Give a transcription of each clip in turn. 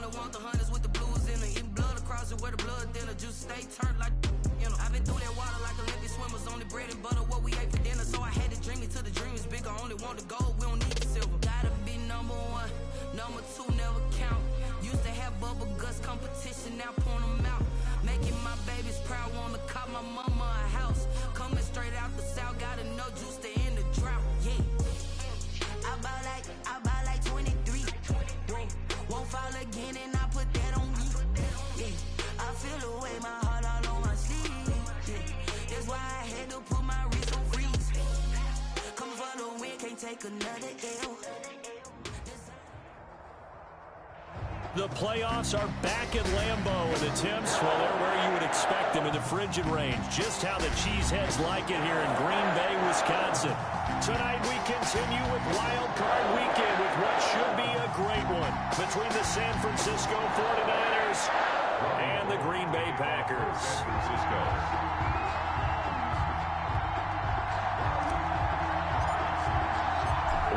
only want the hunters with the blues in it. Even blood across it where the blood thinner. Juice stay turned like, you know. I've been through that water like Olympic swimmers. Only bread and butter, what we ate for dinner. So I had to dream it till the dream is bigger. Only want the gold, we don't need the silver. Gotta be number one, number two never count. Used to have bubble guts competition, now point them out. Making my babies proud, wanna cop my mama a house. Coming straight out the south, gotta know Juice to end the drought. Yeah. I buy like 23. Whoa. Won't fall again and I put that on me. Yeah. I feel the way, my heart all on my sleeve. Yeah. That's why I had to put my wrist on freeze. Coming for the win, can't take another L. The playoffs are back at Lambeau, and the temps, well, they're where you would expect them in the frigid range. Just how the Cheeseheads like it here in Green Bay, Wisconsin. Tonight we continue with Wild Card Weekend with what should be a great one between the San Francisco 49ers and the Green Bay Packers.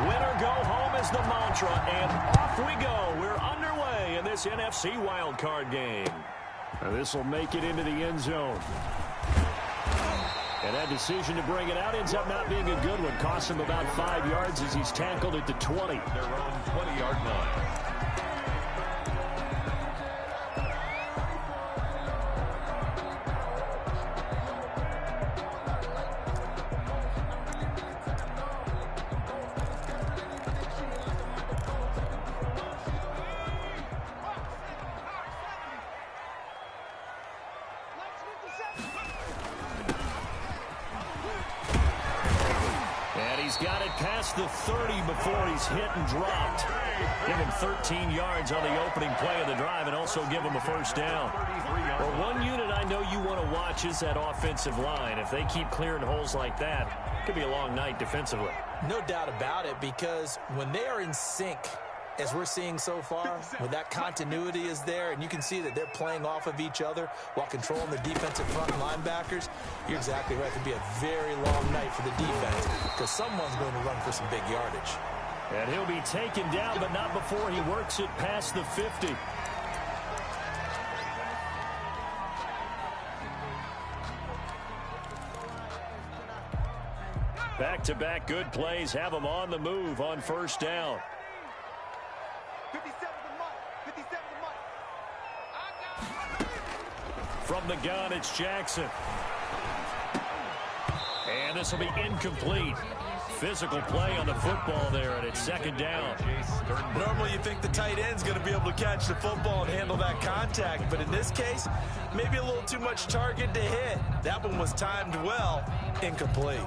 Winner go home is the mantra, and off we go. We're underway in this NFC wildcard game. Now this will make it into the end zone. And that decision to bring it out ends up not being a good one. Costs him about 5 yards as he's tackled at the 20. Their own 20-yard line. Got it past the 30 before he's hit and dropped. Give him 13 yards on the opening play of the drive and also give him a first down. Well, one unit I know you want to watch is that offensive line. If they keep clearing holes like that, it could be a long night defensively. No doubt about it, because when they are in sync, as we're seeing so far, when that continuity is there and you can see that they're playing off of each other while controlling their defensive front linebackers, you're exactly right. It could be a very long night for the defense because someone's going to run for some big yardage. And he'll be taken down, but not before he works it past the 50. Back-to-back good plays have him on the move on first down. 57 to Mike. 57 to Mike. From the gun, it's Jackson. And this will be incomplete. Physical play on the football there, and it's second down. Normally you think the tight end's going to be able to catch the football and handle that contact, but in this case, maybe a little too much target to hit. That one was timed well, incomplete.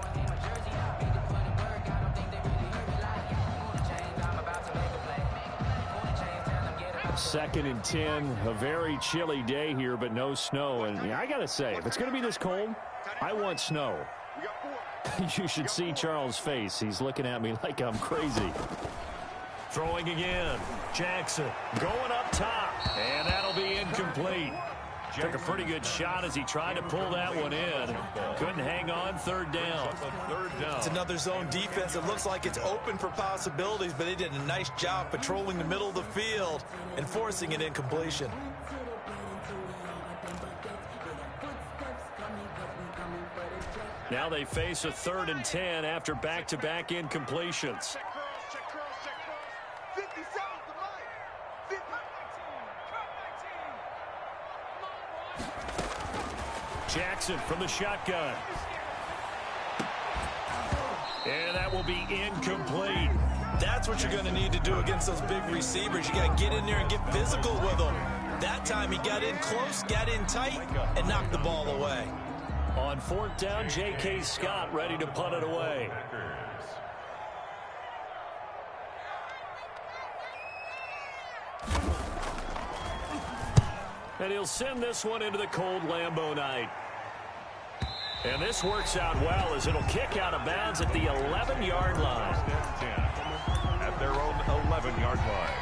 Second and 10, a very chilly day here, but no snow. And yeah, I got to say, if it's going to be this cold, I want snow. You should see Charles' face. He's looking at me like I'm crazy. Throwing again. Jackson going up top. And that'll be incomplete. Took a pretty good shot as he tried to pull that one in. Couldn't hang on. Third down. It's another zone defense. It looks like it's open for possibilities, but they did a nice job patrolling the middle of the field and forcing an incompletion. Now they face a 3rd and 10 after back-to-back incompletions. Jackson from the shotgun. And that will be incomplete. That's what you're going to need to do against those big receivers. You got to get in there and get physical with them. That time he got in close, got in tight, and knocked the ball away. On 4th down, J.K. Scott ready to punt it away. And he'll send this one into the cold Lambeau night. And this works out well as it'll kick out of bounds at the 11-yard line. At their own 11-yard line.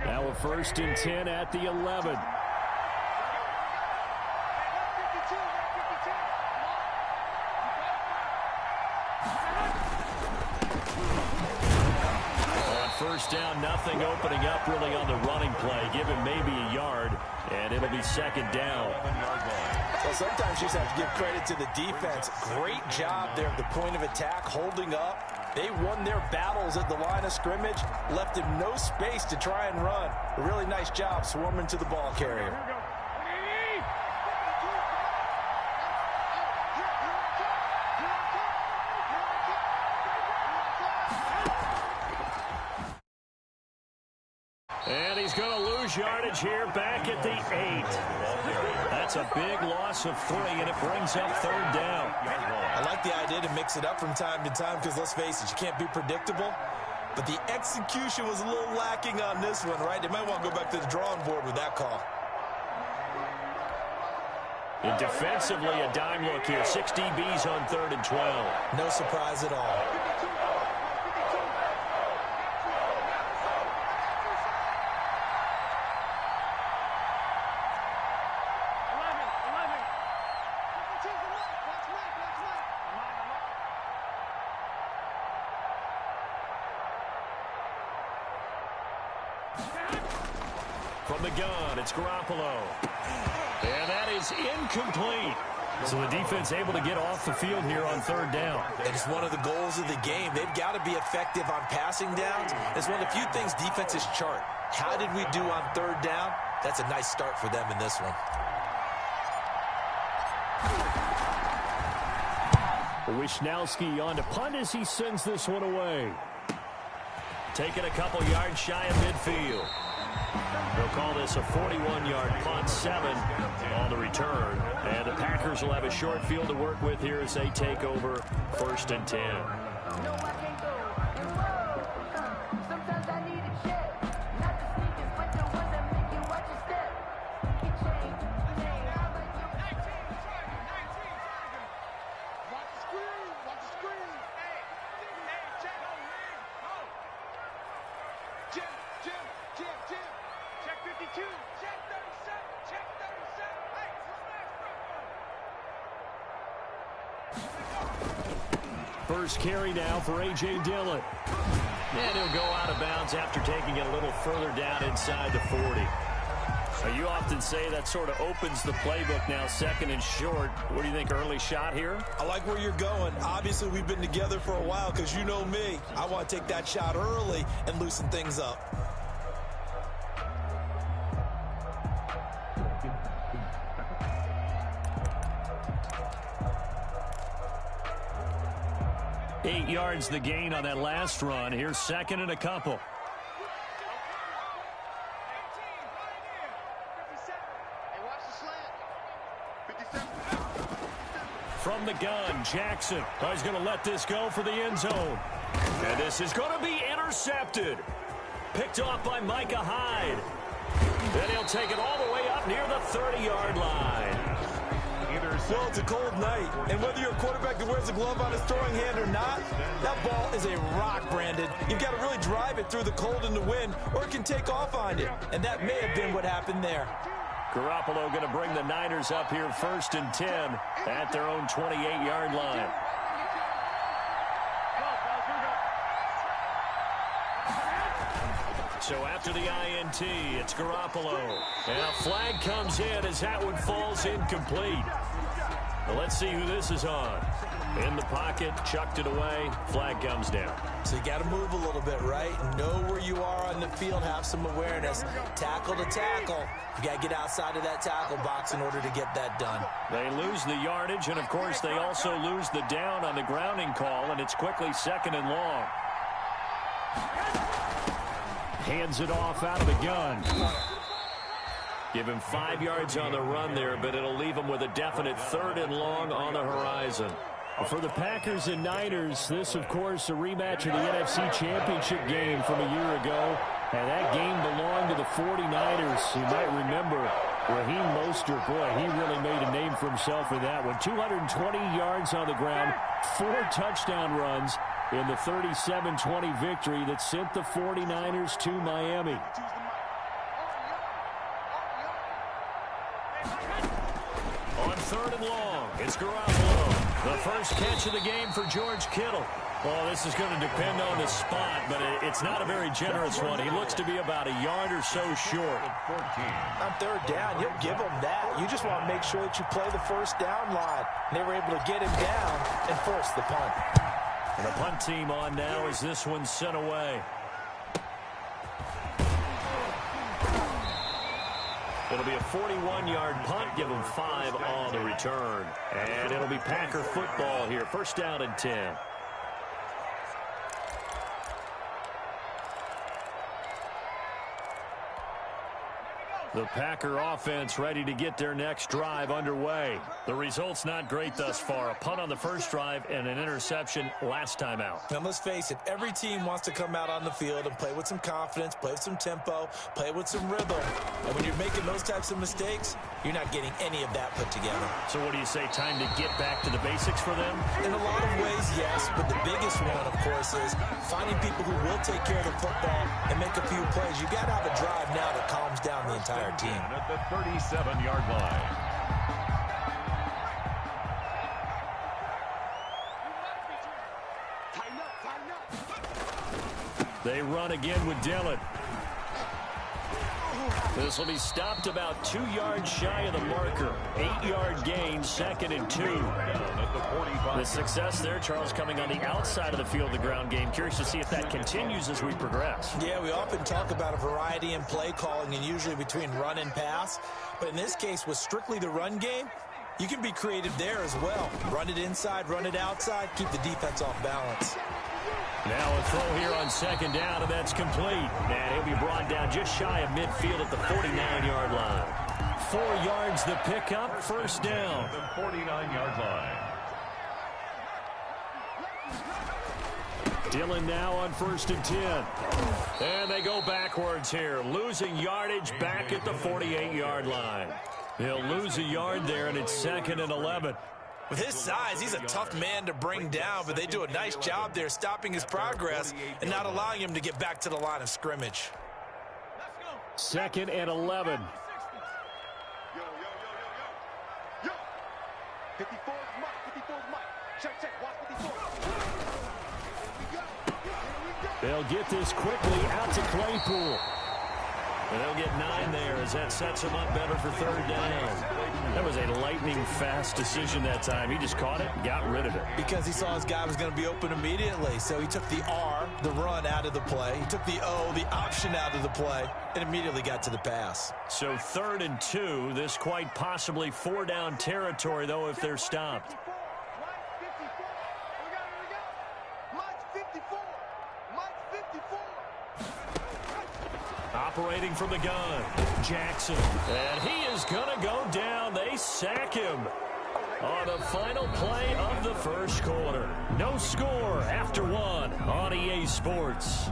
Now a 1st and 10 at the 11. first down, nothing opening up really on the running play. Give him maybe a yard, and it'll be second down. Well, sometimes you just have to give credit to the defense. Great job there at the point of attack, holding up. They won their battles at the line of scrimmage, left him no space to try and run. A really nice job swarming to the ball carrier. And he's going to lose yardage here back at the 8. That's a big loss of 3, and it brings up third down. I like the idea to mix it up from time to time because, let's face it, you can't be predictable. But the execution was a little lacking on this one, right? They might want to go back to the drawing board with that call. And defensively, a dime look here. 6 DBs on 3rd and 12. No surprise at all. From the gun, it's Garoppolo. And that is incomplete. So the defense able to get off the field here on third down. It's one of the goals of the game. They've got to be effective on passing downs. It's one of the few things defenses chart. How did we do on third down? That's a nice start for them in this one. Wishnowski on to punt as he sends this one away. Taking a couple yards shy of midfield. They'll call this a 41-yard punt, 7 on the return. And the Packers will have a short field to work with here as they take over 1st and 10. First carry now for A.J. Dillon. And he'll go out of bounds after taking it a little further down inside the 40. Now, you often say that sort of opens the playbook now, 2nd and short. What do you think, early shot here? I like where you're going. Obviously, we've been together for a while because you know me. I want to take that shot early and loosen things up. Eight yards the gain on that last run. Here's 2nd and a couple. From the gun, Jackson. Oh, he's going to let this go for the end zone. And this is going to be intercepted. Picked off by Micah Hyde. Then he'll take it all the way up near the 30-yard line. Well, it's a cold night, and whether you're a quarterback that wears a glove on his throwing hand or not, that ball is a rock, Brandon. You've got to really drive it through the cold and the wind, or it can take off on you, and that may have been what happened there. Garoppolo going to bring the Niners up here 1st and 10 at their own 28-yard line. So after the INT, it's Garoppolo. And a flag comes in as that one falls incomplete. Well, let's see who this is on. In the pocket, chucked it away, flag comes down. So you got to move a little bit, right? Know where you are on the field, have some awareness. Tackle to tackle. You got to get outside of that tackle box in order to get that done. They lose the yardage, and of course they also lose the down on the grounding call, and it's quickly 2nd and long. Hands it off out of the gun. Give him 5 yards on the run there, but it'll leave him with a definite 3rd and long on the horizon. For the Packers and Niners, this, of course, a rematch of the NFC Championship game from a year ago. And that game belonged to the 49ers. You might remember Raheem Mostert. Boy, he really made a name for himself in that one. 220 yards on the ground, 4 touchdown runs in the 37-20 victory that sent the 49ers to Miami. On 3rd and long, it's Garoppolo. The first catch of the game for George Kittle. Well, this is going to depend on the spot, but it's not a very generous one. He looks to be about a yard or so short. On third down, you'll give him that. You just want to make sure that you play the first down line. And they were able to get him down and force the punt. And the punt team on now as this one's sent away. It'll be a 41-yard punt. Give them 5 on the return. And it'll be Packer football here. First down and 10. The Packer offense ready to get their next drive underway. The result's not great thus far. A punt on the first drive and an interception last time out. Now, let's face it, every team wants to come out on the field and play with some confidence, play with some tempo, play with some rhythm. And when you're making those types of mistakes, you're not getting any of that put together. So what do you say, time to get back to the basics for them? In a lot of ways, yes, but the biggest one, of course, is finding people who will take care of the football and make a few plays. You got to have a drive now that calms down the entire team. At the 37-yard line. They run again with Dillon. This will be stopped about 2 yards shy of the marker. 8-yard gain, 2nd and 2. The success there, Charles, coming on the outside of the field, the ground game. Curious to see if that continues as we progress. Yeah, we often talk about a variety in play calling and usually between run and pass. But in this case, with strictly the run game, you can be creative there as well. Run it inside, run it outside, keep the defense off balance. Now a throw here on 2nd down, and that's complete. And he'll be brought down just shy of midfield at the 49-yard line. 4 yards the pickup, first down. The 49-yard line. Dillon now on 1st and 10. And they go backwards here, losing yardage back at the 48-yard line. They'll lose a yard there, and it's 2nd and 11. With his size, he's a tough man to bring down, but they do a nice job there stopping his progress and not allowing him to get back to the line of scrimmage. 2nd and 11. 54 is Mike. 54 is Mike. Check. Watch 54. They'll get this quickly out to Claypool. And they'll get 9 there as that sets him up better for 3rd down. That was a lightning-fast decision that time. He just caught it and got rid of it. Because he saw his guy was going to be open immediately. So he took the R, the run, out of the play. He took the O, the option, out of the play, and immediately got to the pass. So 3rd and 2. This quite possibly 4-down territory, though, if they're stopped. Operating from the gun, Jackson. And he is going to go down. They sack him on the final play of the first quarter. No score after 1 on EA Sports.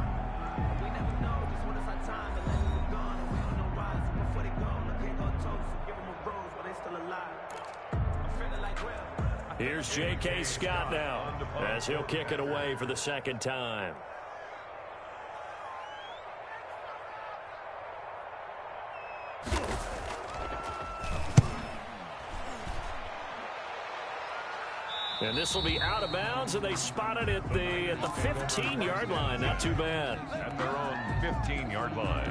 Here's J.K. Scott now as he'll kick it away for the 2nd time. And this will be out of bounds, and they spot it at the 15-yard line. Not too bad. At their own 15-yard line.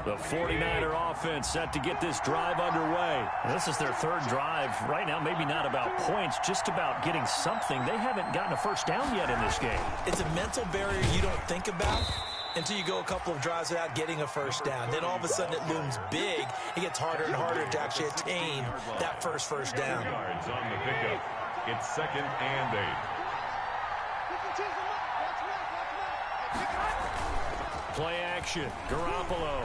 The 49er offense set to get this drive underway. And this is their 3rd drive. Right now, maybe not about points, just about getting something. They haven't gotten a first down yet in this game. It's a mental barrier you don't think about until you go a couple of drives without getting a first down. Then all of a sudden it looms big. It gets harder and harder to actually attain that first down. Yards on the pickup. It's 2nd and 8. Play action. Garoppolo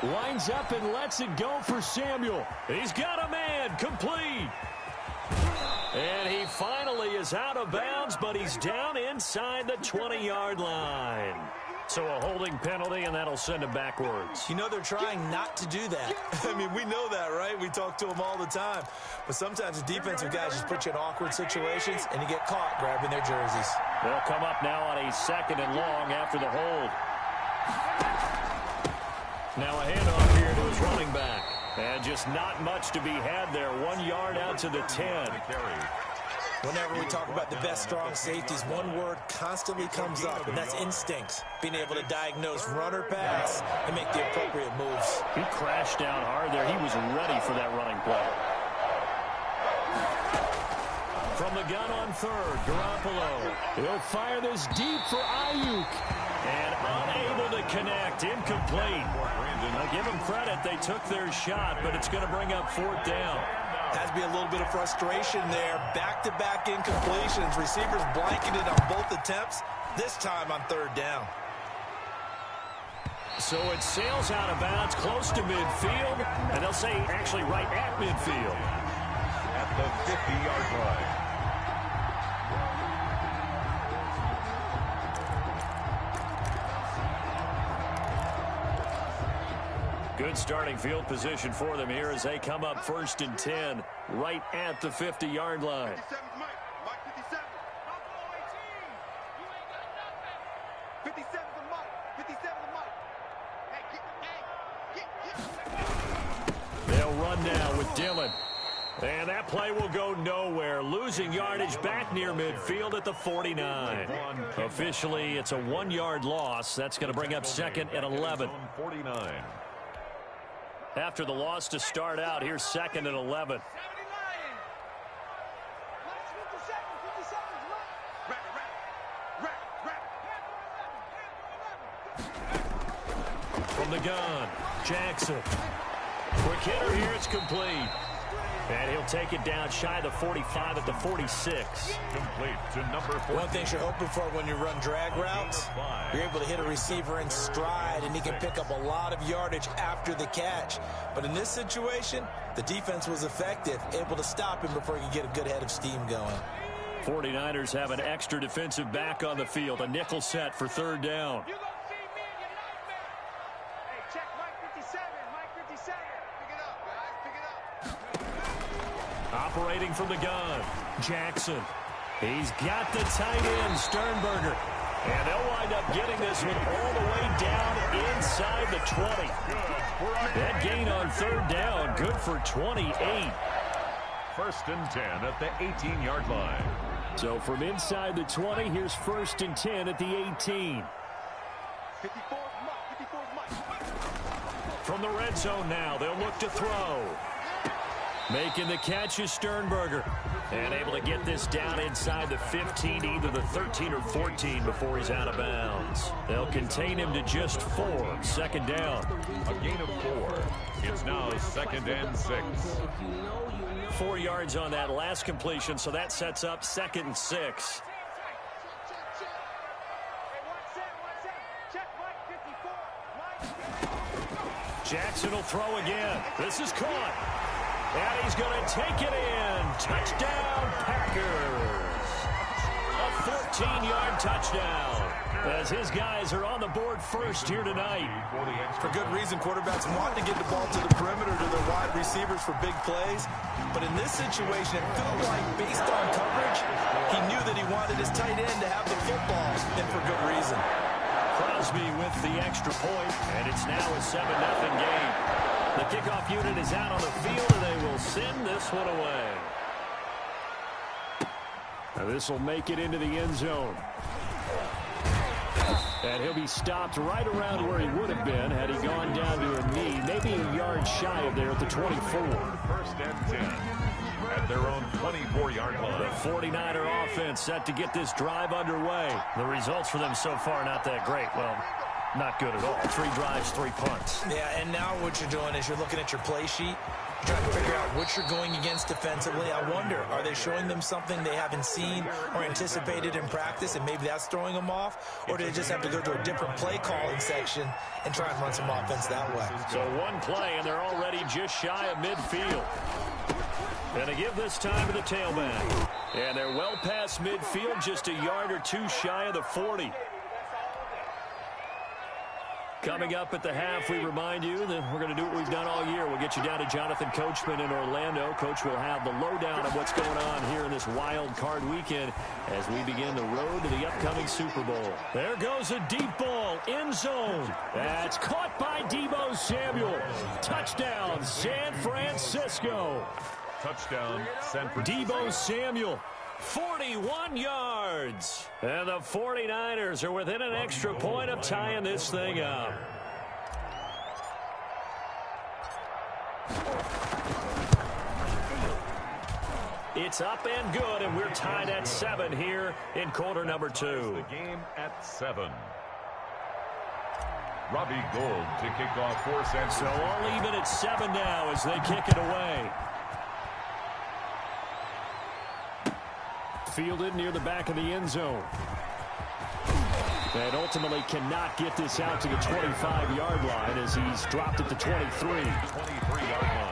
lines up and lets it go for Samuel. He's got a man. Complete. And he finally is out of bounds, but he's down inside the 20-yard line. So a holding penalty, and that'll send him backwards. You know, they're trying not to do that. I mean, we know that, right? We talk to them all the time. But sometimes the defensive guys just put you in awkward situations, and you get caught grabbing their jerseys. They'll come up now on a 2nd and long after the hold. Now a handoff here to his running back. And just not much to be had there. 1 yard out to the 10. Whenever we talk about the best strong safeties, one word constantly comes up, and that's instincts. Being able to diagnose run or pass and make the appropriate moves. He crashed down hard there. He was ready for that running play. From the gun on third, Garoppolo. He'll fire this deep for Ayuk. And unable to connect. Incomplete. I'll give them credit. They took their shot, but it's going to bring up 4th down. Has to be a little bit of frustration there. Back-to-back incompletions. Receivers blanketed on both attempts, this time on 3rd down. So it sails out of bounds close to midfield, and they'll say actually right at midfield. At the 50-yard line. Good starting field position for them here as they come up 1st and 10 right at the 50-yard line. 57's Mike. Mike 57. 57's Mike. 57's Mike. They'll run now with Dillon. And that play will go nowhere. Losing yardage back near midfield at the 49. Officially, it's a 1-yard loss. That's going to bring up 2nd and 11. 49. After the loss to start out, here's 2nd and 11. From the gun, Jackson. Quick hitter here, it's complete. And he'll take it down shy of the 45 at the 46. Complete to number 4. One thing you're hoping for when you run drag routes, you're able to hit a receiver in stride, and he can pick up a lot of yardage after the catch. But in this situation, the defense was effective, able to stop him before he could get a good head of steam going. 49ers have an extra defensive back on the field, a nickel set for 3rd down. Operating from the gun, Jackson. He's got the tight end, Sternberger. And they'll wind up getting this one all the way down inside the 20. That gain on 3rd down, good for 28. 1st and 10 at the 18-yard line. So from inside the 20, here's 1st and 10 at the 18. 54's Mike. From the red zone now, they'll look to throw. Making the catch is Sternberger. And able to get this down inside the 15, either the 13 or 14 before he's out of bounds. They'll contain him to just 4. 2nd down. A gain of 4. It's now 2nd and 6. 4 yards on that last completion, so that sets up 2nd and 6. Jackson will throw again. This is caught. And he's going to take it in. Touchdown, Packers. A 14-yard touchdown. As his guys are on the board first here tonight. For good reason, quarterbacks want to get the ball to the perimeter to their wide receivers for big plays. But in this situation, it felt like, based on coverage, he knew that he wanted his tight end to have the football, and for good reason. Crosby with the extra point, and it's now a 7-0 game. The kickoff unit is out on the field, and they will send this one away. Now this will make it into the end zone. And he'll be stopped right around where he would have been had he gone down to a knee, maybe a yard shy of there at the 24. 1st and 10 at their own 24-yard line. The 49er offense set to get this drive underway. The results for them so far not that great. Well, not good at all. 3 drives, 3 punts. Yeah, and now what you're doing is you're looking at your play sheet, trying to figure out what you're going against defensively. I wonder, are they showing them something they haven't seen or anticipated in practice, and maybe that's throwing them off? Or do they just have to go to a different play calling section and try and run some offense that way? So 1 play, and they're already just shy of midfield. And they give this time to the tailback. And they're well past midfield, just a yard or 2 shy of the 40. Coming up at the half, we remind you that we're going to do what we've done all year. We'll get you down to Jonathan Coachman in Orlando. Coach will have the lowdown of what's going on here in this wild card weekend as we begin the road to the upcoming Super Bowl. There goes a deep ball, end zone. That's caught by Deebo Samuel. Touchdown, San Francisco. Touchdown, San Francisco. Deebo Samuel. 41 yards. And the 49ers are within an extra point of tying this thing up. It's up and good, and we're tied at 7 here in quarter number 2. The game at 7. Robbie Gould to kick off for San Francisco. So all even at 7 now as they kick it away. Fielded near the back of the end zone. And ultimately cannot get this out to the 25-yard line as he's dropped at the 23. 23-yard line.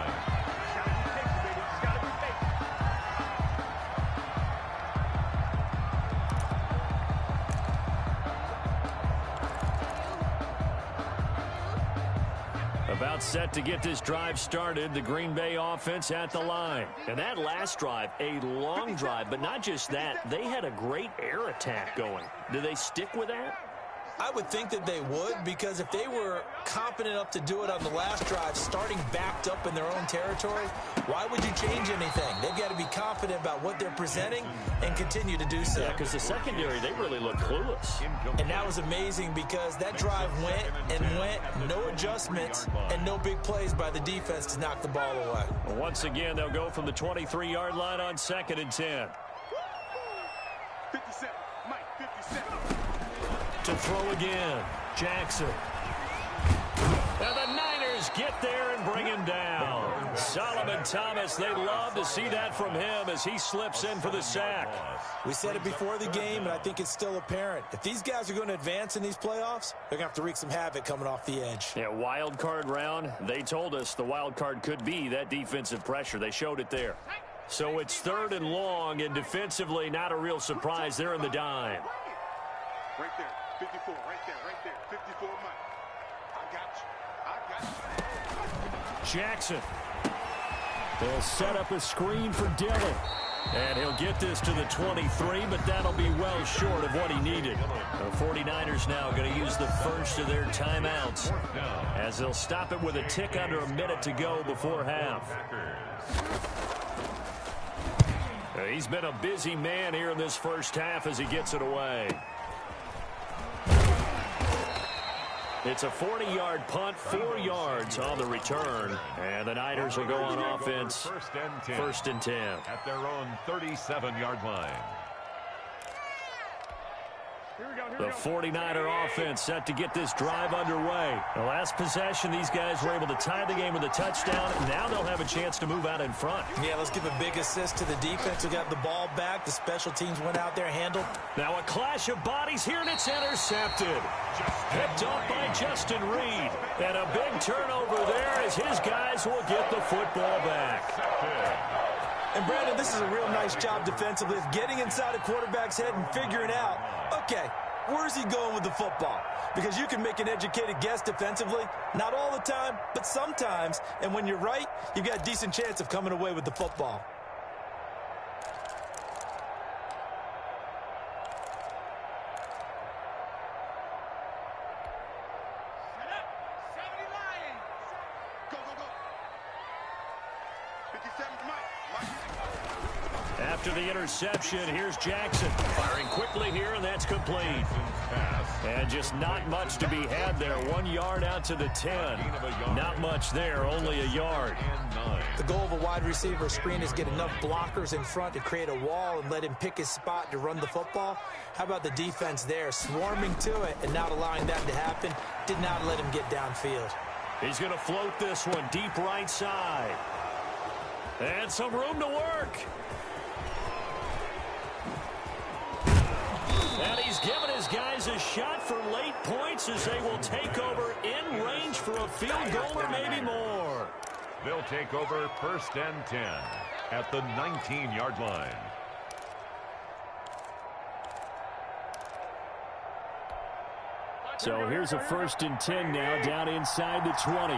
About set to get this drive started, the Green Bay offense at the line. And that last drive, a long drive, but not just that, they had a great air attack going. Do they stick with that? I would think that they would, because if they were confident enough to do it on the last drive, starting backed up in their own territory, why would you change anything? They've got to be confident about what they're presenting and continue to do so. Yeah, because the secondary, they really look clueless. And that was amazing because that drive went and went, no adjustments, and no big plays by the defense to knock the ball away. Once again, they'll go from the 23-yard line on 2nd and 10. 57, Mike, 57. To throw again, Jackson. And the Niners get there and bring him down. Solomon Thomas, they love to see that from him as he slips in for the sack. We said it before the game, and I think it's still apparent. If these guys are going to advance in these playoffs, they're going to have to wreak some havoc coming off the edge. Yeah, wild card round. They told us the wild card could be that defensive pressure. They showed it there. So it's 3rd and long, and defensively, not a real surprise. They're in the dime. Right there, 54, right there, 54, Mike. I got you. Jackson. They'll set up a screen for Dillon. And he'll get this to the 23, but that'll be well short of what he needed. The 49ers now going to use the first of their timeouts as they'll stop it with a tick under a minute to go before half. He's been a busy man here in this first half as he gets it away. It's a 40-yard punt, 4 yards on the return. And the Niners will go on offense, 1st and 10. At their own 37-yard line. The 49er offense set to get this drive underway. The last possession, these guys were able to tie the game with a touchdown. Now they'll have a chance to move out in front. Yeah, let's give a big assist to the defense who got the ball back. The special teams went out there, handled. Now a clash of bodies here, and it's intercepted. Picked up by Justin Reed. And a big turnover there as his guys will get the football back. And, Brandon, this is a real nice job defensively of getting inside a quarterback's head and figuring out, okay, where's he going with the football? Because you can make an educated guess defensively. Not all the time, but sometimes. And when you're right, you've got a decent chance of coming away with the football. After the interception, here's Jackson. Firing quickly here, and that's complete. And just not much to be had there. 1 yard out to the 10. Not much there, only a yard. The goal of a wide receiver screen is get enough blockers in front to create a wall and let him pick his spot to run the football. How about the defense there, swarming to it and not allowing that to happen? Did not let him get downfield. He's going to float this one deep right side. And some room to work. And he's given his guys a shot for late points as they will take over in range for a field goal or maybe more. They'll take over 1st and 10 at the 19-yard line. So here's a 1st and 10 now down inside the 20.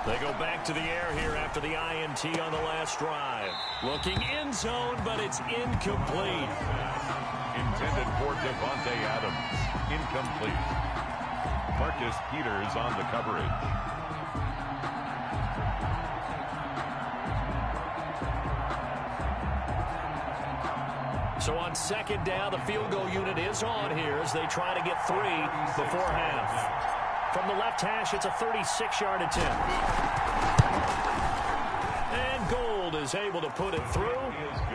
They go back to the air here after the INT on the last drive. Looking end zone, but it's incomplete. Intended for Devontae Adams. Incomplete. Marcus Peters on the coverage. So on 2nd down, the field goal unit is on here as they try to get 3 before half. From the left hash, it's a 36-yard attempt. And Gold is able to put it through.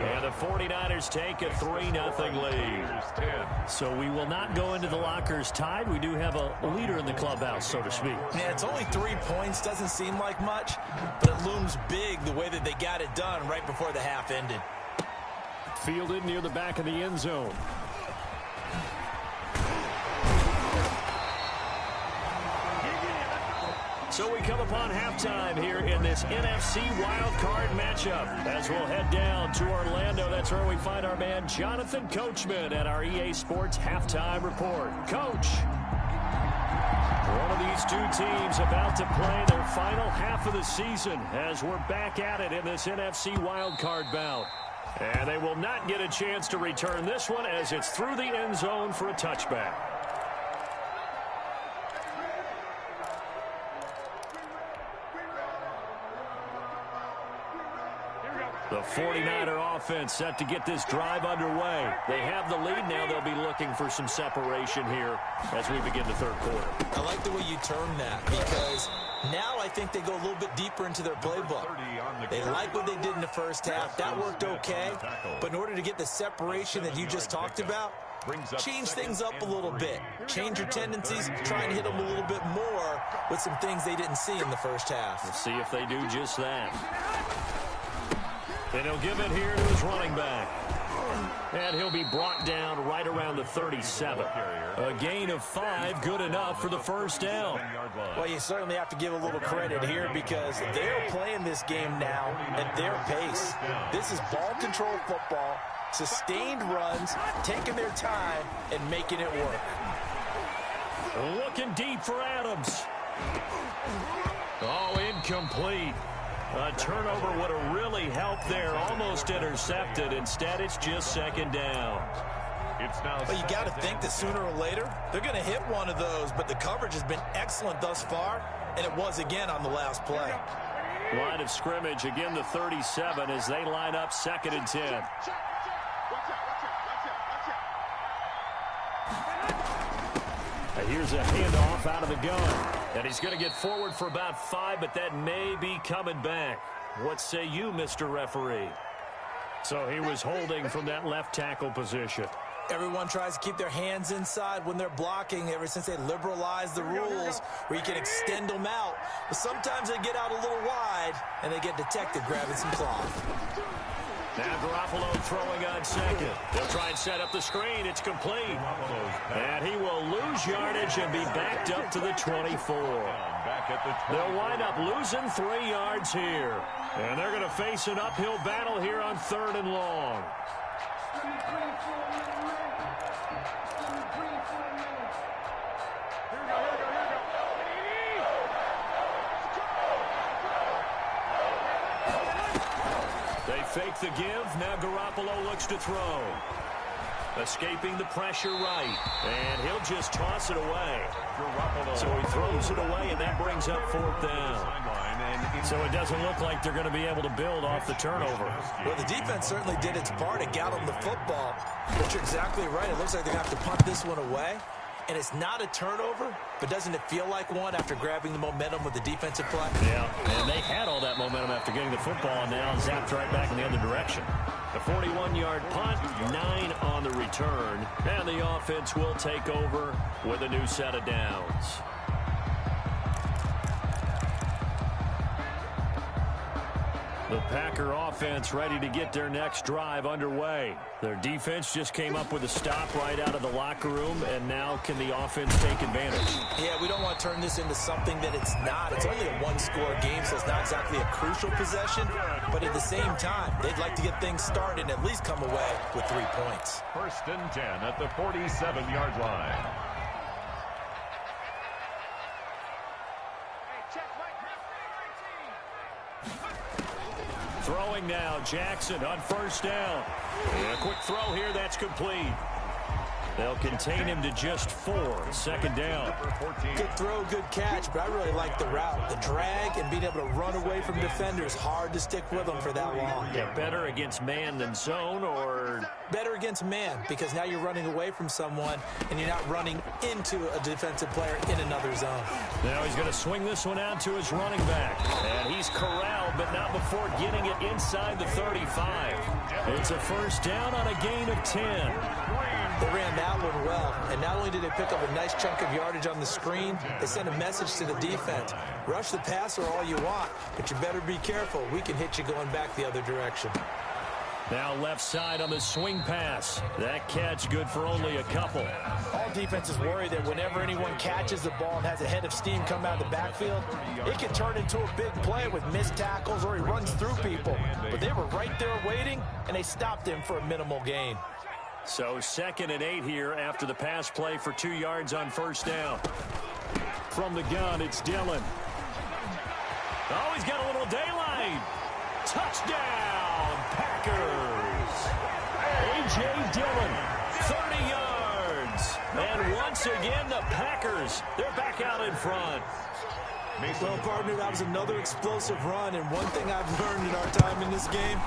And the 49ers take a 3-0 lead. So we will not go into the lockers tied. We do have a leader in the clubhouse, so to speak. Yeah, it's only 3 points. Doesn't seem like much, but it looms big the way that they got it done right before the half ended. Fielded near the back of the end zone. So we come upon halftime here in this NFC wildcard matchup as we'll head down to Orlando. That's where we find our man Jonathan Coachman at our EA Sports Halftime Report. Coach, one of these two teams about to play their final half of the season as we're back at it in this NFC wildcard bout. And they will not get a chance to return this one as it's through the end zone for a touchback. The 49er offense set to get this drive underway. They have the lead now. They'll be looking for some separation here as we begin the 3rd quarter. I like the way you term that because now I think they go a little bit deeper into their playbook. They like what they did in the first half. That worked okay. But in order to get the separation that you just talked about, change things up a little bit. Change your tendencies, try and hit them a little bit more with some things they didn't see in the first half. We'll see if they do just that. And he'll give it here to his running back. And he'll be brought down right around the 37. A gain of 5, good enough for the 1st down. Well, you certainly have to give a little credit here because they're playing this game now at their pace. This is ball control football, sustained runs, taking their time, and making it work. Looking deep for Adams. Oh, incomplete. A turnover would have really helped there. Almost intercepted. Instead, it's just 2nd down. Well, you got to think that sooner or later, they're going to hit one of those, but the coverage has been excellent thus far, and it was again on the last play. Line of scrimmage, again the 37 as they line up 2nd and 10. Here's a handoff out of the gun. And he's going to get forward for about 5, but that may be coming back. What say you, Mr. Referee? So he was holding from that left tackle position. Everyone tries to keep their hands inside when they're blocking ever since they liberalized the rules where you can extend them out. But sometimes they get out a little wide, and they get detected grabbing some cloth. Now Garoppolo throwing on 2nd. They'll try and set up the screen. It's complete. And he will lose yardage and be backed up to the 24. They'll wind up losing 3 yards here. And they're going to face an uphill battle here on 3rd and long. Fake the give. Now Garoppolo looks to throw. Escaping the pressure right. And he'll just toss it away. So he throws it away, and that brings up 4th down. So it doesn't look like they're going to be able to build off the turnover. Well, the defense certainly did its part. It got them the football. But you're exactly right. It looks like they're going to have to punt this one away. And it's not a turnover, but doesn't it feel like one after grabbing the momentum with the defensive play? Yeah, and they had all that momentum after getting the football, and now zapped right back in the other direction. The 41-yard punt, 9 on the return, and the offense will take over with a new set of downs. The Packer offense ready to get their next drive underway. Their defense just came up with a stop right out of the locker room, and now can the offense take advantage? Yeah, we don't want to turn this into something that it's not. It's only a one-score game, so it's not exactly a crucial possession. But at the same time, they'd like to get things started and at least come away with 3 points. 1st and 10 at the 47-yard line. Throwing now, Jackson on 1st down. And a quick throw here, that's complete. They'll contain him to just 4. 2nd down. Good throw, good catch, but I really like the route. The drag and being able to run away from defenders, hard to stick with them for that long. Yeah, better against man than zone, or? Better against man, because now you're running away from someone and you're not running into a defensive player in another zone. Now he's going to swing this one out to his running back. And he's corralled, but not before getting it inside the 35. It's a 1st down on a gain of 10. They ran that one well, and not only did they pick up a nice chunk of yardage on the screen, they sent a message to the defense. Rush the passer all you want, but you better be careful. We can hit you going back the other direction. Now left side on the swing pass. That catch good for only a couple. All defenses worry that whenever anyone catches the ball and has a head of steam come out of the backfield, it can turn into a big play with missed tackles or he runs through people. But they were right there waiting, and they stopped him for a minimal gain. So 2nd and 8 here after the pass play for 2 yards on 1st down. From the gun, it's Dillon. Oh, he's got a little daylight. Touchdown, Packers. A.J. Dillon, 30 yards. And once again, the Packers, they're back out in front. Well, partner, that was another explosive run, and one thing I've learned in our time in this game,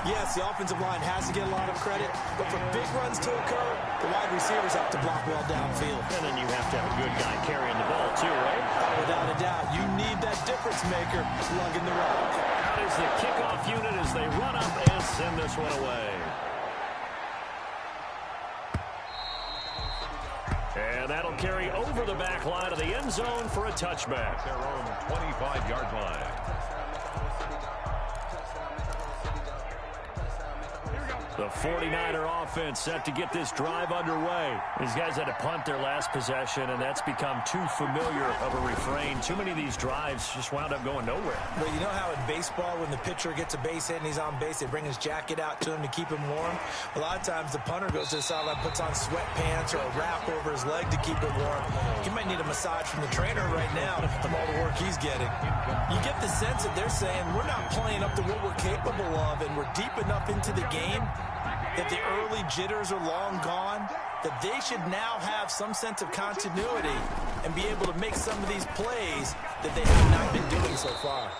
yes, the offensive line has to get a lot of credit, but for big runs to occur, the wide receivers have to block well downfield. And then you have to have a good guy carrying the ball, too, right? Without a doubt, you need that difference maker lugging the rock. Out is the kickoff unit as they run up and send this one away. And that'll carry over the back line of the end zone for a touchback. Their own 25-yard line. The 49er offense set to get this drive underway. These guys had to punt their last possession, and that's become too familiar of a refrain. Too many of these drives just wound up going nowhere. Well, you know how in baseball, when the pitcher gets a base hit and he's on base, they bring his jacket out to him to keep him warm? A lot of times the punter goes to the sideline, puts on sweatpants or a wrap over his leg to keep him warm. He might need a massage from the trainer right now from all the work he's getting. You get the sense that they're saying, we're not playing up to what we're capable of, and we're deep enough into the game that the early jitters are long gone, that they should now have some sense of continuity and be able to make some of these plays that they have not been doing so far.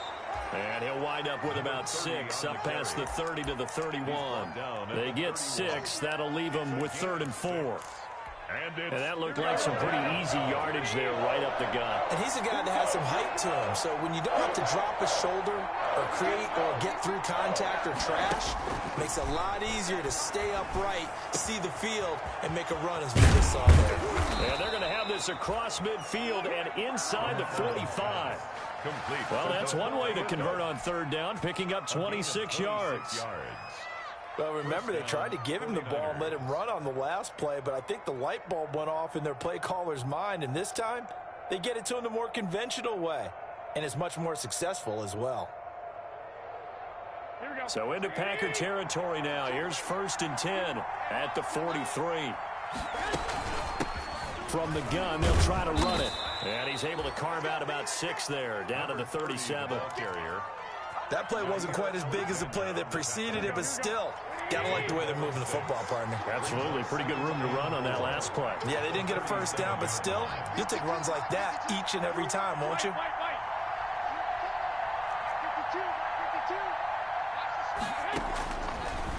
And he'll wind up with about 6, up past the 30 to the 31. They get 6. That'll leave them with 3rd and 4. And that looked like some pretty easy yardage there right up the gut. And he's a guy that has some height to him. So when you don't have to drop a shoulder or create or get through contact or trash, it makes it a lot easier to stay upright, see the field, and make a run as we just saw there. And they're going to have this across midfield and inside the 45. Complete. Well, that's one way to convert on 3rd down, picking up 26 yards. Well, remember, they tried to give him the ball and let him run on the last play, but I think the light bulb went off in their play caller's mind, and this time they get it to him the more conventional way, and it's much more successful as well. So into Packer territory now. Here's 1st and 10 at the 43. From the gun, they'll try to run it. And he's able to carve out about 6 there, down to the 37. That play wasn't quite as big as the play that preceded it, but still, gotta like the way they're moving the football, partner. Absolutely. Pretty good room to run on that last play. Yeah, they didn't get a 1st down, but still, you'll take runs like that each and every time, won't you?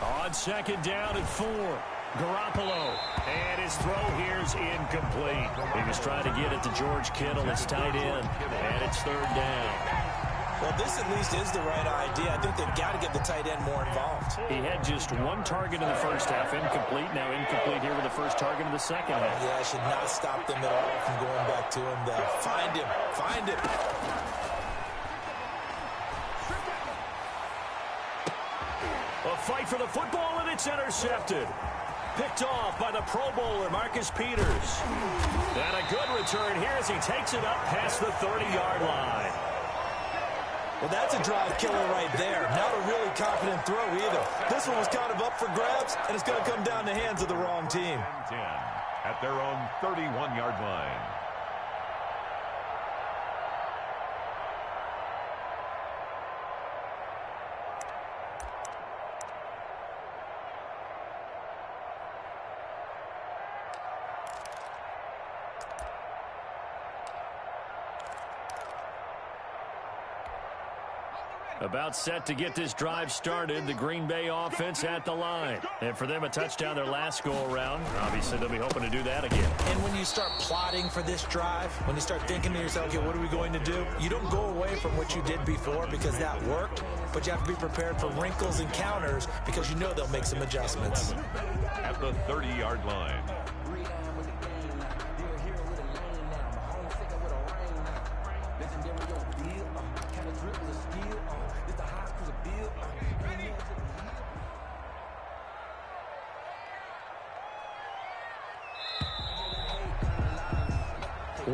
On 2nd down and 4. Garoppolo. And his throw here's incomplete. He was trying to get it to George Kittle, his tight end. And it's 3rd down. Well, this at least is the right idea. I think they've got to get the tight end more involved. He had just 1 target in the first half, incomplete. Now incomplete here with the first target in the second half. Yeah, it should not stop them at all from going back to him, though. Find him. Find him. for the football, and it's intercepted. Picked off by the Pro Bowler, Marcus Peters. And a good return here as he takes it up past the 30-yard line. Well, that's a drive killer right there. Not a really confident throw either. This one was kind of up for grabs, and it's going to come down the hands of the wrong team. 10 at their own 31-yard line. About set to get this drive started, the Green Bay offense at the line. And for them, a touchdown their last go-around. Obviously, they'll be hoping to do that again. And when you start plotting for this drive, when you start thinking to yourself, okay, what are we going to do? You don't go away from what you did before because that worked, but you have to be prepared for wrinkles and counters because you know they'll make some adjustments. At the 30-yard line.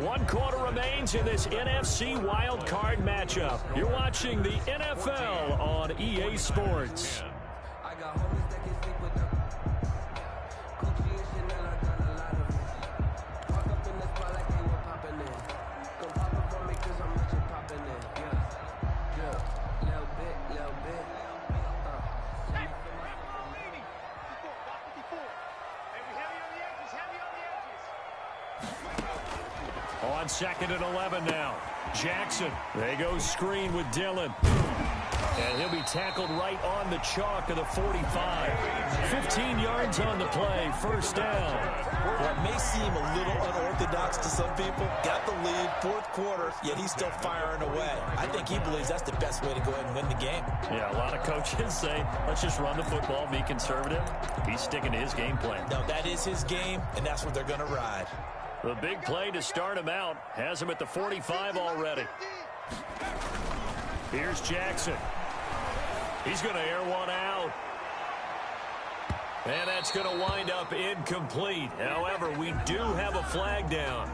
One quarter remains in this NFC wildcard matchup. You're watching the NFL on EA Sports. On 2nd and 11 now. Jackson. They go screen with Dillon. And he'll be tackled right on the chalk of the 45. 15 yards on the play. First down. What may seem a little unorthodox to some people, got the lead, fourth quarter, yet he's still firing away. I think he believes that's the best way to go ahead and win the game. Yeah, a lot of coaches say, let's just run the football, be conservative. He's sticking to his game plan. No, that is his game, and that's what they're going to ride. The big play to start him out has him at the 45 already. Here's Jackson. He's going to air one out. And that's going to wind up incomplete. However, we do have a flag down.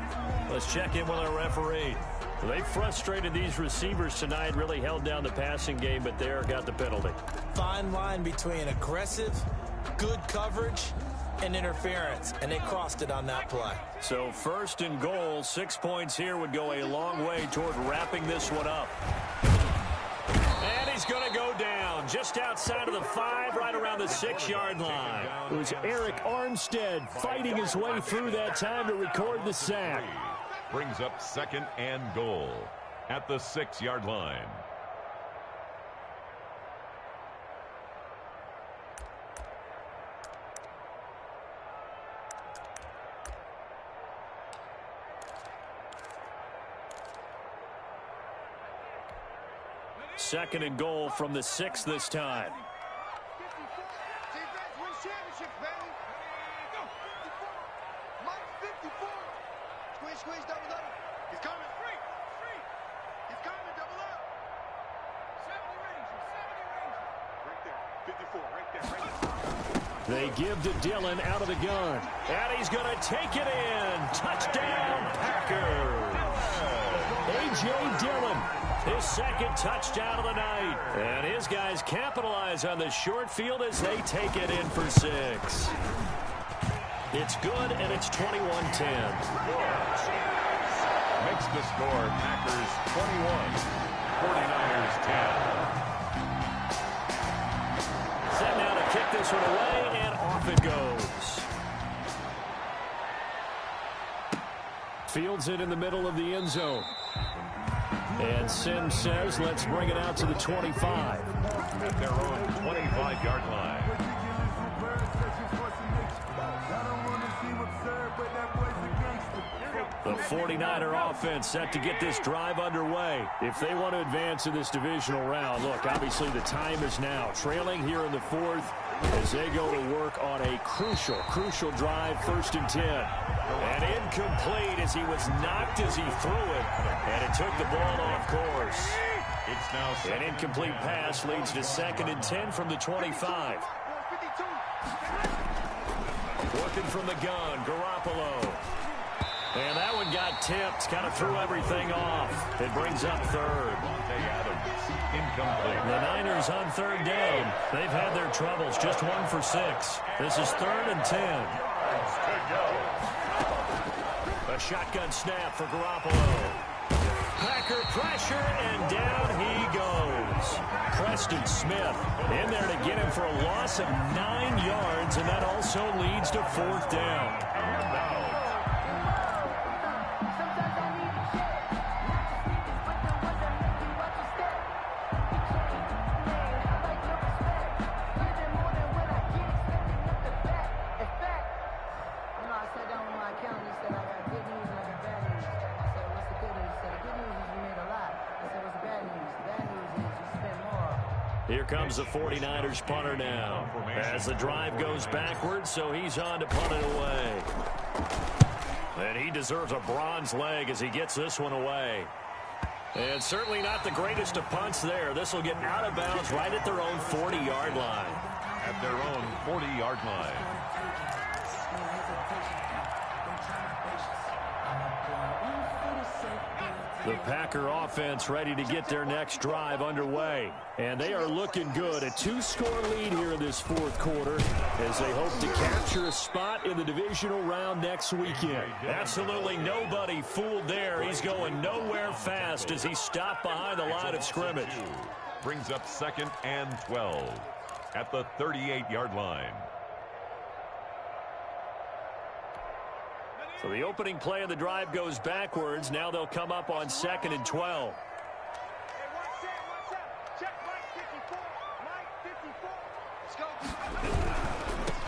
Let's check in with our referee. They frustrated these receivers tonight, really held down the passing game, but there got the penalty. Fine line between aggressive, good coverage, and interference, and they crossed it on that play. So 1st and goal, 6 points here would go a long way toward wrapping this one up. And he's going to go down just outside of the 5, right around the 6-yard line. It was Eric Armstead fighting his way through that time to record the sack. Brings up 2nd and goal at the 6-yard line. Second and goal from the 6 this time. He's coming. He's coming, double up. 70 Ranger. Right there. 54, right there. They give to Dillon out of the gun. And he's going to take it in. Touchdown, Packers. A.J. Dillon, his 2nd touchdown of the night. And his guys capitalize on the short field as they take it in for 6. It's good, and it's 21-10. Makes the score Packers 21, 49ers 10. Set now to kick this one away, and off it goes. Fields it in the middle of the end zone. And Sims says, let's bring it out to the 25. At their own 25-yard line. The 49er offense set to get this drive underway. If they want to advance in this divisional round, look, obviously the time is now. Trailing here in the 4th as they go to work on a crucial drive, 1st and 10. And incomplete as he was knocked as he threw it. And it took the ball off course. It's now An incomplete pass leads to 2nd and 10 from the 25. Working from the gun, Garoppolo. And that one got tipped, kind of threw everything off. It brings up third. Incomplete. The Niners on third down. They've had their troubles, just 1 for 6. This is 3rd and 10. A shotgun snap for Garoppolo. Packer pressure, and down he goes. Preston Smith in there to get him for a loss of 9 yards, and that also leads to 4th down. Here comes the 49ers punter now as the drive goes backwards, so he's on to punt it away. And he deserves a bronze leg as he gets this one away. And certainly not the greatest of punts there. This will get out of bounds right at their own 40-yard line. At their own 40-yard line. The Packer offense ready to get their next drive underway. And they are looking good. A 2-score lead here in this 4th quarter as they hope to capture a spot in the divisional round next weekend. Absolutely nobody fooled there. He's going nowhere fast as he stopped behind the line of scrimmage. Brings up 2nd and 12 at the 38-yard line. So the opening play of the drive goes backwards. Now they'll come up on 2nd and 12.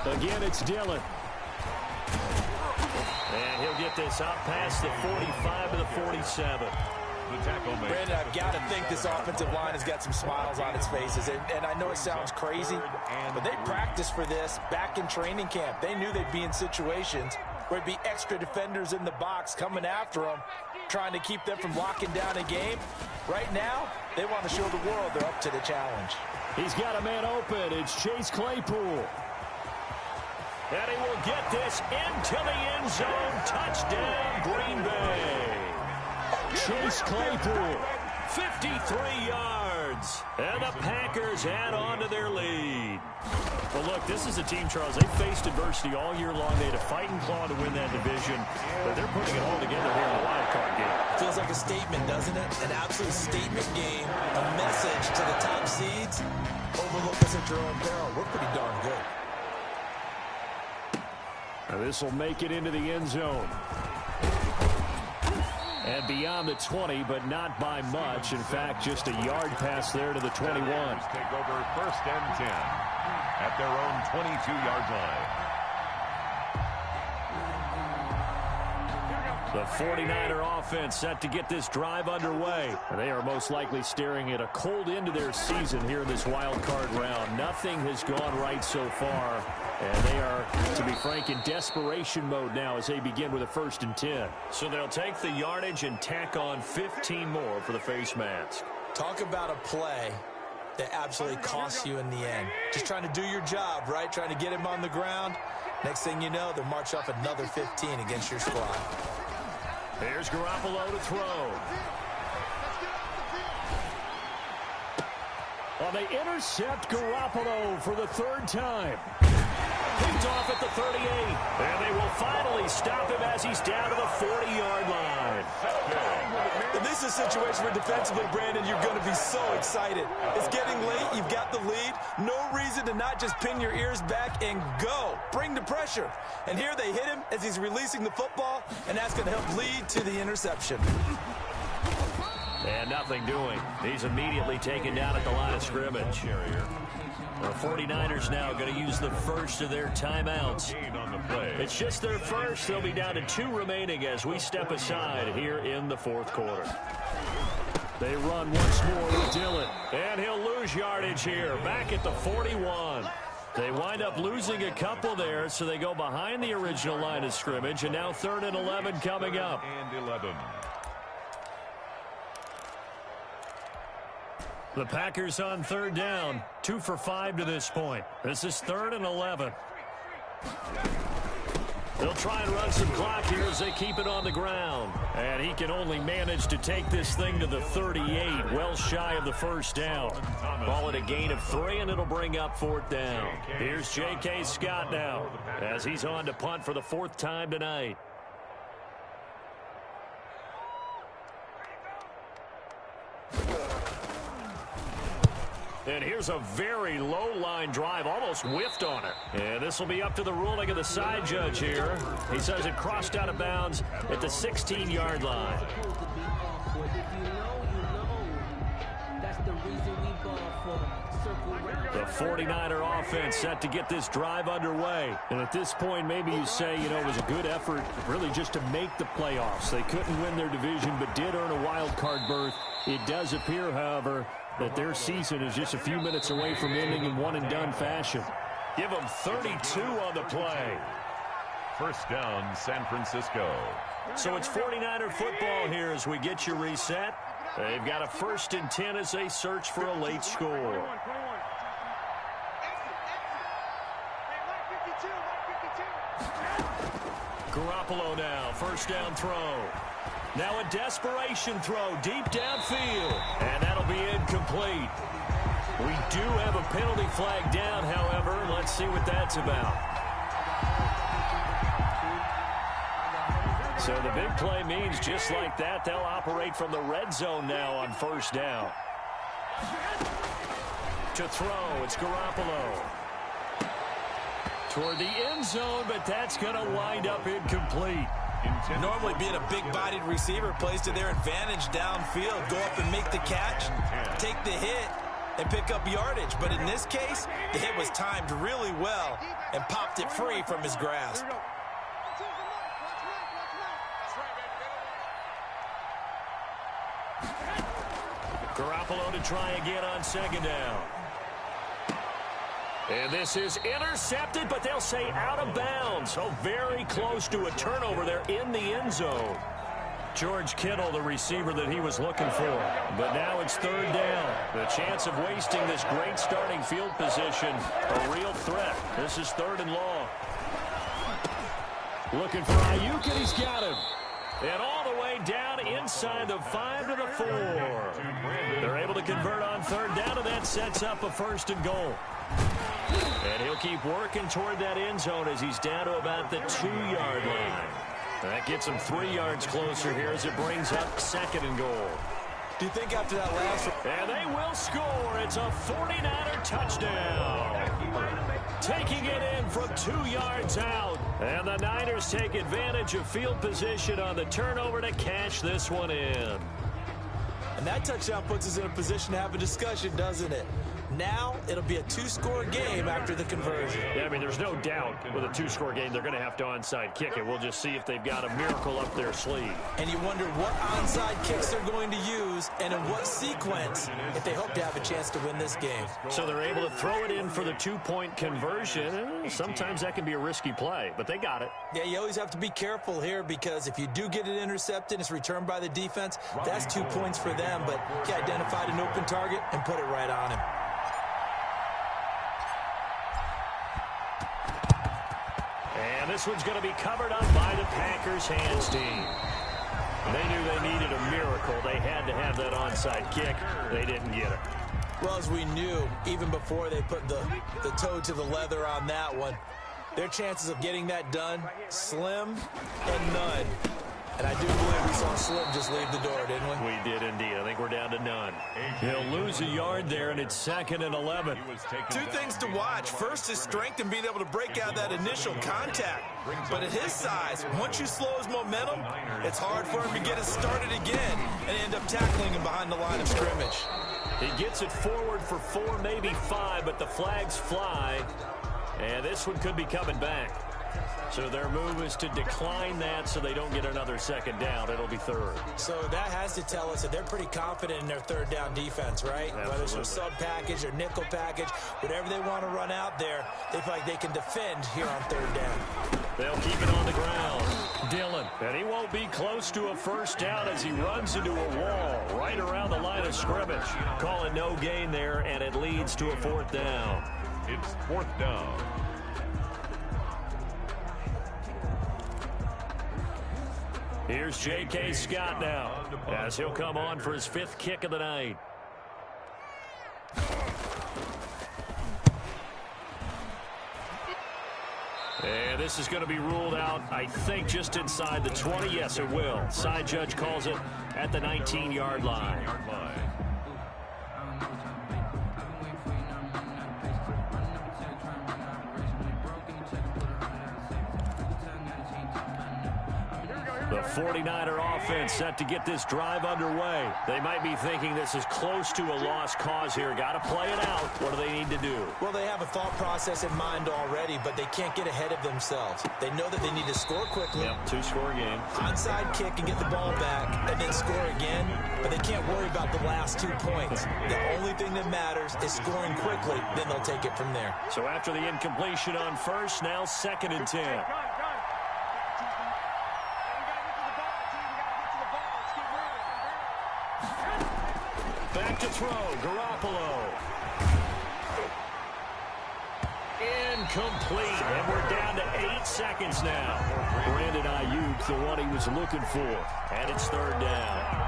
Again, it's Dillon. And he'll get this up past the 45 to the 47. The tackle man. Brandon, I've got to think this offensive line has got some smiles on its faces. And I know it sounds crazy, but they practiced for this back in training camp. They knew they'd be in situations where it'd be extra defenders in the box coming after them, trying to keep them from locking down a game. Right now, they want to show the world they're up to the challenge. He's got a man open. It's Chase Claypool. And he will get this into the end zone. Touchdown, Green Bay. Chase Claypool, 53 yards. And the Packers add on to their lead. Well, look, this is a team, Charles. They faced adversity all year long. They had to fight and claw to win that division. But they're putting it all together here in the wild card game. Feels like a statement, doesn't it? An absolute statement game. A message to the top seeds. Overlook us at your own peril. We're pretty darn good. Now this will make it into the end zone. And beyond the 20, but not by much. In fact, just a yard pass there to the 21. Take over 1st and 10 at their own 22-yard line. The 49er offense set to get this drive underway. And they are most likely staring at a cold end to their season here in this wild card round. Nothing has gone right so far. And they are, to be frank, in desperation mode now as they begin with a 1st and 10. So they'll take the yardage and tack on 15 more for the face mask. Talk about a play that absolutely costs you in the end. Just trying to do your job, right? Trying to get him on the ground. Next thing you know, they'll march off another 15 against your squad. Here's Garoppolo to throw. Well, they intercept Garoppolo for the 3rd time. Picked off at the 38. And they will finally stop him as he's down to the 40-yard line. And this is a situation where defensively, Brandon, you're going to be so excited. It's getting late. You've got the lead. No reason to not just pin your ears back and go. Bring the pressure. And here they hit him as he's releasing the football, and that's going to help lead to the interception. And nothing doing. He's immediately taken down at the line of scrimmage. The 49ers now going to use the first of their timeouts. It's just their first. They'll be down to 2 remaining as we step aside here in the 4th quarter. They run once more with Dillon. And he'll lose yardage here. Back at the 41. They wind up losing a couple there, so they go behind the original line of scrimmage. And now 3rd and 11 coming up. And 11. The Packers on third down, 2 for 5 to this point. This is 3rd and 11. They'll try and run some clock here as they keep it on the ground. And he can only manage to take this thing to the 38, well shy of the first down. Call it a gain of 3, and it'll bring up 4th down. Here's J.K. Scott now as he's on to punt for the 4th time tonight. And here's a very low-line drive, almost whiffed on it. And this will be up to the ruling of the side judge here. He says it crossed out of bounds at the 16-yard line. The 49er offense set to get this drive underway. And at this point, maybe you say, you know, it was a good effort really just to make the playoffs. They couldn't win their division but did earn a wild card berth. It does appear, however, that their season is just a few minutes away from ending in one-and-done fashion. Give them 32 on the play. First down, San Francisco. So it's 49er football here as we get you reset. They've got a 1st and 10 as they search for a late score. Garoppolo now, 1st down throw. Now a desperation throw deep downfield, and that'll be incomplete. We do have a penalty flag down, however. Let's see what that's about. So the big play means just like that, they'll operate from the red zone now on 1st down. To throw, it's Garoppolo. Toward the end zone, but that's going to wind up incomplete. Normally being a big-bodied receiver plays to their advantage downfield. Go up and make the catch, take the hit, and pick up yardage. But in this case, the hit was timed really well and popped it free from his grasp. Garoppolo to try again on 2nd down. And this is intercepted, but they'll say out of bounds. So very close to a turnover there in the end zone. George Kittle, the receiver that he was looking for. But now it's 3rd down. The chance of wasting this great starting field position, a real threat. This is 3rd and long. Looking for Ayuk, and he's got him. And all the way down inside the 5 to the 4. They're able to convert on 3rd down, and that sets up a 1st and goal. And he'll keep working toward that end zone as he's down to about the 2-yard line. That gets him 3 yards closer here as it brings up 2nd and goal. Do you think after that last... And they will score. It's a 49er touchdown. Taking it in from 2 yards out. And the Niners take advantage of field position on the turnover to cash this one in. And that touchdown puts us in a position to have a discussion, doesn't it? Now it'll be a 2-score game after the conversion. Yeah, I mean, there's no doubt with a 2-score game they're going to have to onside kick it. We'll just see if they've got a miracle up their sleeve. And you wonder what onside kicks they're going to use and in what sequence if they hope to have a chance to win this game. So they're able to throw it in for the 2-point conversion. Sometimes that can be a risky play, but they got it. Yeah, you always have to be careful here because if you do get it intercepted, it's returned by the defense, that's 2 points for them. But he identified an open target and put it right on him. And this one's going to be covered up by the Packers hands team. They knew they needed a miracle. They had to have that onside kick. They didn't get it. Well, as we knew, even before they put the toe to the leather on that one, their chances of getting that done, slim and none. And I do believe we saw Slim just leave the door, didn't we? We did indeed. I think we're down to none. He'll lose a yard there, and it's 2nd and 11. 2 things to watch. First is strength and being able to break out that initial contact. But at his size, once you slow his momentum, it's hard for him to get it started again and end up tackling him behind the line of scrimmage. He gets it forward for 4, maybe 5, but the flags fly. And this one could be coming back. So their move is to decline that so they don't get another second down. It'll be third. So that has to tell us that they're pretty confident in their third down defense, right? Absolutely. Whether it's their sub package or nickel package, whatever they want to run out there, they feel like they can defend here on third down. They'll keep it on the ground. Dillon. And he won't be close to a first down as he runs into a wall right around the line of scrimmage. Call it no gain there, and it leads to a fourth down. It's fourth down. Here's J.K. Scott now as he'll come on for his fifth kick of the night. And this is going to be ruled out, I think, just inside the 20. Yes, it will. Side judge calls it at the 19-yard line. The 49er offense set to get this drive underway. They might be thinking this is close to a lost cause here. Got to play it out. What do they need to do? Well, they have a thought process in mind already, but they can't get ahead of themselves. They know that they need to score quickly. Yep, two-score game. Onside kick and get the ball back and then score again, but they can't worry about the last 2 points. The only thing that matters is scoring quickly, then they'll take it from there. So after the incompletion on first, now 2nd and 10. Back to throw, Garoppolo. Incomplete, and we're down to 8 seconds now. Brandon Ayuk, the one he was looking for, and it's third down.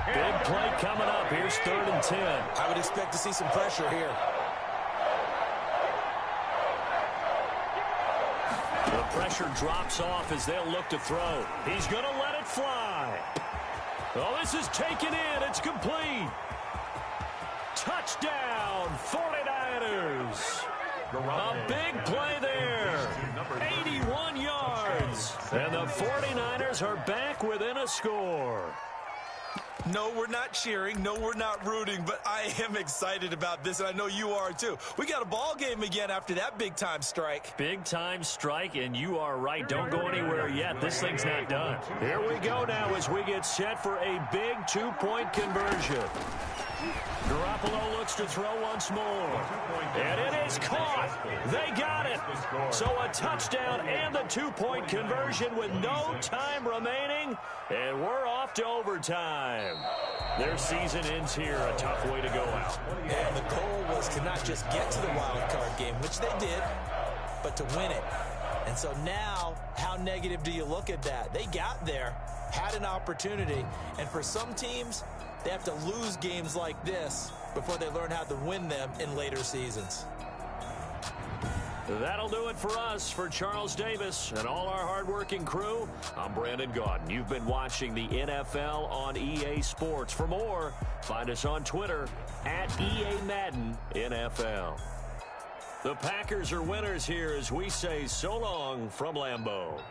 Big play coming up. Here's 3rd and 10. I would expect to see some pressure here. The pressure drops off as they'll look to throw. He's going to let it fly. Oh, this is taken in. It's complete. Touchdown, 49ers. A big play there. 81 yards. And the 49ers are back within a score. No, we're not cheering. No, we're not rooting, but I am excited about this, and I know you are too. We got a ball game again after that big-time strike. Big-time strike, and you are right. Don't go anywhere yet. This thing's not done. Here we go now as we get set for a big 2-point conversion. Garoppolo looks to throw once more. And it is caught. They got it. So a touchdown and the 2-point conversion with no time remaining. And we're off to overtime. Their season ends here. A tough way to go out. And the goal was to not just get to the wild card game, which they did, but to win it. And so now, how negative do you look at that? They got there, had an opportunity, and for some teams, they have to lose games like this before they learn how to win them in later seasons. That'll do it for us. For Charles Davis and all our hardworking crew, I'm Brandon Gaudin. You've been watching the NFL on EA Sports. For more, find us on Twitter at EA Madden NFL. The Packers are winners here as we say so long from Lambeau.